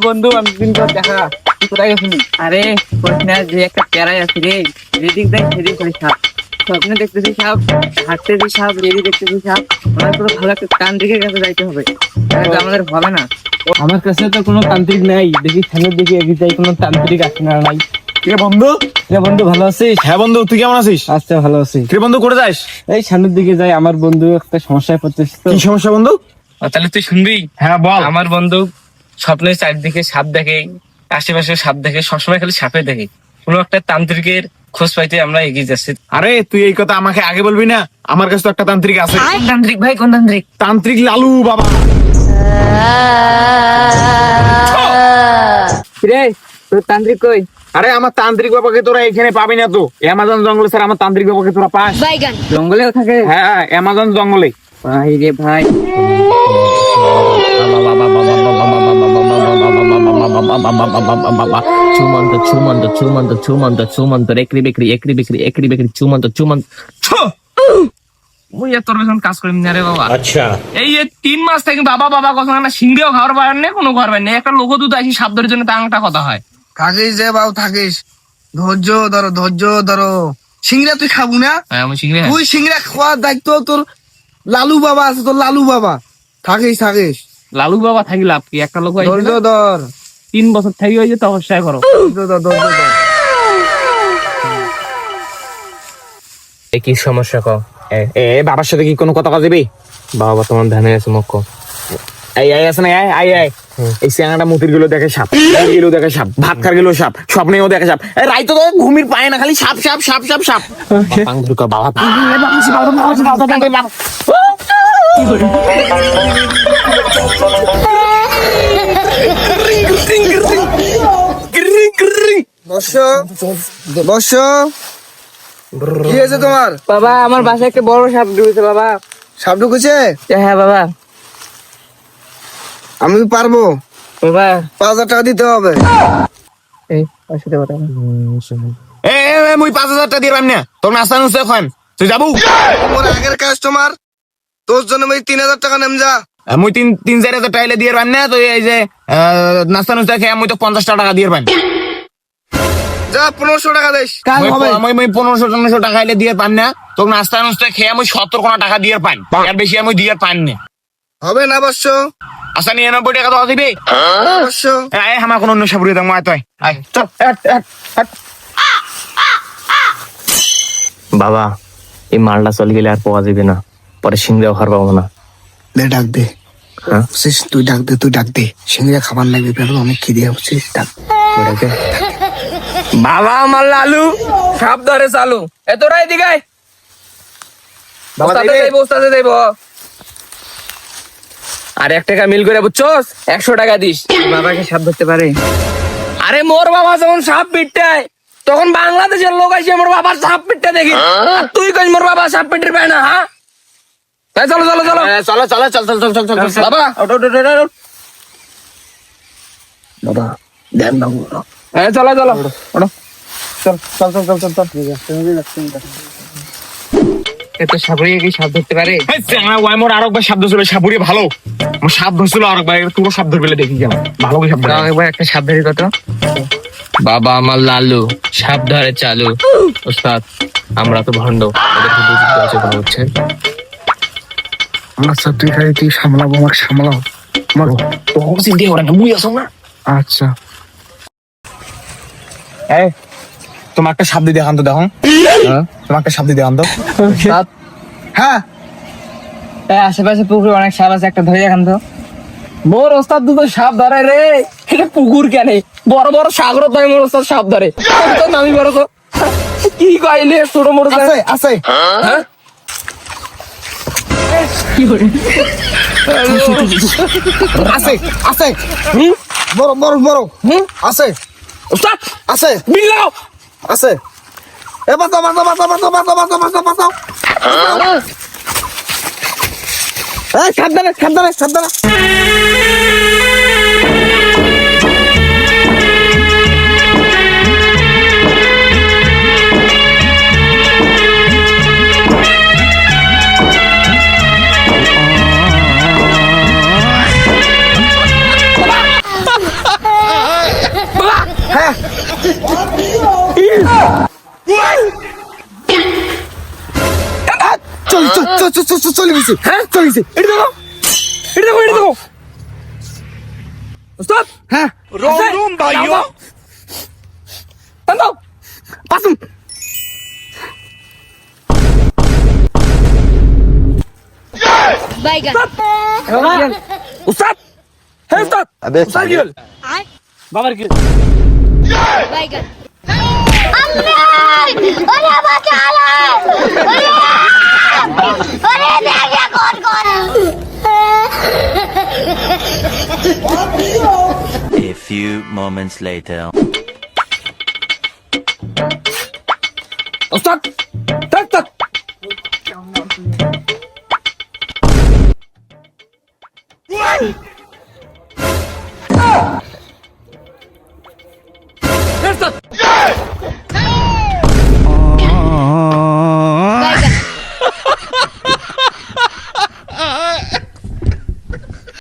বন্ধু আমি দিন পর দেখা, তুই কোথায় গেছিলি? আরে যে একটা প্যারাই আছে রে, যেদিক দেখ সেদিক করে সাপ। স্বপ্নে দেখতেছি সাপ, হাঁটতেছি সাপ, রেডি দেখতেছি সাপ। আমার তো ভালো একটা তান্ত্রিকের কাছে যাইতে হবে, আমাদের হবে না। আমার কাছে তো কোনো তান্ত্রিক নাই, দেখি সামনের দিকে এগিয়ে যাই, কোনো তান্ত্রিক আছে না নাই। বন্ধু বন্ধু ভালো আছিস? হ্যাঁ বন্ধু, তুই কেমন আছিস? আচ্ছা ভালো আছি। বন্ধু করে যাস? এই সামনের দিকে যাই, আমার বন্ধু একটা সমস্যায় পড়তেছে। কি সমস্যা বন্ধু? তাহলে তুই শুনবি? হ্যাঁ বল। আমার বন্ধু স্বপ্নের চারদিকে সাপ দেখে, আশেপাশে সাপ দেখে, সবসময় খালি সাপে দেখে। কোনো একটা তান্ত্রিকের খোঁজ পাইতে আমরা এগিয়ে যাচ্ছি। আরে তুই এই কথা আমাকে আগে বলবি না? আমার কাছে তো একটা তান্ত্রিক আছে। তান্ত্রিক ভাই? কোন তান্ত্রিক? তান্ত্রিক লালু বাবা। রে তোর তান্ত্রিক কই? আরে আমার তান্ত্রিক বাবাকে তোরা এখানে পাবি না তো, অ্যামাজন জঙ্গলে স্যার আমার তান্ত্রিক বাবাকে তোরা পাস। জঙ্গলেও থাকে? হ্যাঁ অ্যামাজন জঙ্গলে। ভাই রে ভাই, চুমন্ত চুমন্ত চুমন্ত চুমন্ত চুমন্ত একরি বিক্রি একরি বিক্রি একরি বিক্রি চুমন্ত চুমন্ত। ওই তোর বেশন কাজ করি না রে বাবা। আচ্ছা এই 3 মাস থেকে বাবা বাবা কথা না, সিংড়েও খাওয়ার পারেন না, কোনো খাওয়ার পারেন না। একটা লোক দুধ আসি সাপ ধরার জন্য টাংটা কথা হয়। থাকিস যে বাবু থাকিস, ধৈর্য ধরো ধৈর্য ধরো। সিংড়া তুই খাবো না? আমি সিংড়ে তুই সিংড়া খাওয়ার দায়িত্ব তোর লালু বাবা আছে, তোর লালু বাবা। থাকিস থাকিস, লালু বাবা থাকি লাভ কি? একটা লোক ধৈর্য ধর, 3 বছর থাকি হয়েছে তপস্যা করো। ধৈর্য ধর, ধৈর্য ধর। কি সমস্যা কও? এ বাবার সাথে কি কোনো কথা দিবি? বাবা তোমার ধ্যানে আছে মক্ক। এই আছে না, আই আই এই স্যাংটা মুতির গুলো দেখে সাপ, গুলো দেখে সাপ, ভাত খার গুলো সাপ, স্বপ্নেও দেখে সাপ। রাই তো ঘুমির পায় না, খালি সাপ সাপ সাপ সাপ সাপ। বাবা বসো বসো, কি হয়েছে তোমার? বাবা আমার বাসায় একটা বড় সাপ ঢুকেছে বাবা। সাপ ঢুকেছে? হ্যাঁ বাবা। আমি পারবো? বাবা 5,000 টাকা দিতে হবে। এই পাশে কথা মুই 5,000 টাকা দিয়ে পাইম না, তোর নাস্তা নুস্তা খান, তুই যাবো? তোমার আগের কাস্টমার, তোর জন্য আমি 3,000 টাকা নেম যা। মুই 3-4 হাজার টাকা দিয়ে পাইম না, তো এই যে নাস্তা নুস্তা খেয়ে মুই তো 50 টাকা দিয়ে পাইম। যা 1,500 টাকা দিস, কাজ হবে। আমি 1500 টাকা এলে দিয়ে পাইম না, তোর নাস্তা নুস্তা খেয়ে আমি 70 কোটি টাকা দিয়ে পাইম, আর বেশি আমি দিয়ে পাইম না। হবে না বস্য? আচ্ছা 99 টাকা তো দিবি বস্য? আমার কোনো অন্য সাপুরি দাম আয়, তুই আয় চল। বাবা এই মালটা চলে গেলে আর পাওয়া যাবে না, পরে সিংড়াও খাবার পাবো না। দে ডাক দে। হ্যাঁ? বুঝছিস, তুই ডাক দে, তুই ডাক দে। সিংড়া খাবার লাগবে, পেটে অনেক খিদে হচ্ছিস, ডাক। ওটাকে বাবা আমার লালু সাপ ধরে চালু। এতটা এদিকে আয়। বস্তাতে দেব আর 1 টাকা মিল করে, বুঝছস? 100 টাকা দিস। বাবাকে সাপ ধরতে পারে? আরে মোর বাবা যখন সাপ পিটটায় তখন বাংলাদেশের লোক আসে মোর বাবার সাপ পিটটা দেখি, আর তুই কই মোর বাবা সাপ পিটের পায় না? হ্যাঁ চলো চলো চলো চলো চলো চল চল চল চল চল বাবা। বাবা ধ্যান বাবু, হ্যাঁ চলো চলো চল চল চল চল চল চল। এত সাপুরিয়ে কি সাপ ধরতে পারে? মোর আরেকবার সাপ ধরছিল, সাপুরি ভালো, মোর সাপ ধরছিল আরেকবার, তুই সাপ ধরবে দেখি কেন ভালো করে সাপ ধরে। একবার একটা সাপ ধরি কত? বাবা আমার লালু সাপ ধরে চালু। ওস্তাদ আমরা তো ভণ্ড, হচ্ছে আচ্ছা তুই খালি তুই সামলাবো, আমাকে সামলাও। চিন্তা করে না, মুই আসো না। আচ্ছা এই তোমার একটা সাপ দিয়ে দেখান তো, দেখো তোমার একটা সাপ দিয়ে দেখান তো। হ্যাঁ, আশেপাশে পুকুরে অনেক সাপ আছে, একটা ধরে দেখান তো। মোর ওস্তাদ দুটো সাপ ধরে রে। এটা পুকুর কেন, বড় বড় সাগর তাই মোর ওস্তাদ সাপ ধরে। নামি বড় তো কি কইলে ছোট মোট আছে আছে। হ্যাঁ কি করে আছে আছে, বড় বড় বড় আছে, ওস্তাদ আছে বিল্লাও আছে। এ বাঁচাও বাঁচাও বাঁচাও বাঁচাও বাঁচাও বাঁচাও বাঁচাও বাঁচাও। সাবধানে সাবধানে সাবধানে। চলে গেছে, হ্যাঁ চলে গেছে। এটা দেখো, এটা দেখো, এটা দেখো। ওস্তাদ, হ্যাঁ রুম ভাইও দাও পাসুম। বাইগান উস্তাদ, হ্যাঁ উস্তাদ, উস্তাদ কি হল? বাবার কি বাইগান আম্মা ওরে বাঁচালো ওরে দেখে কোন কোন A few moments later. উস্তাদ, থাক থাক।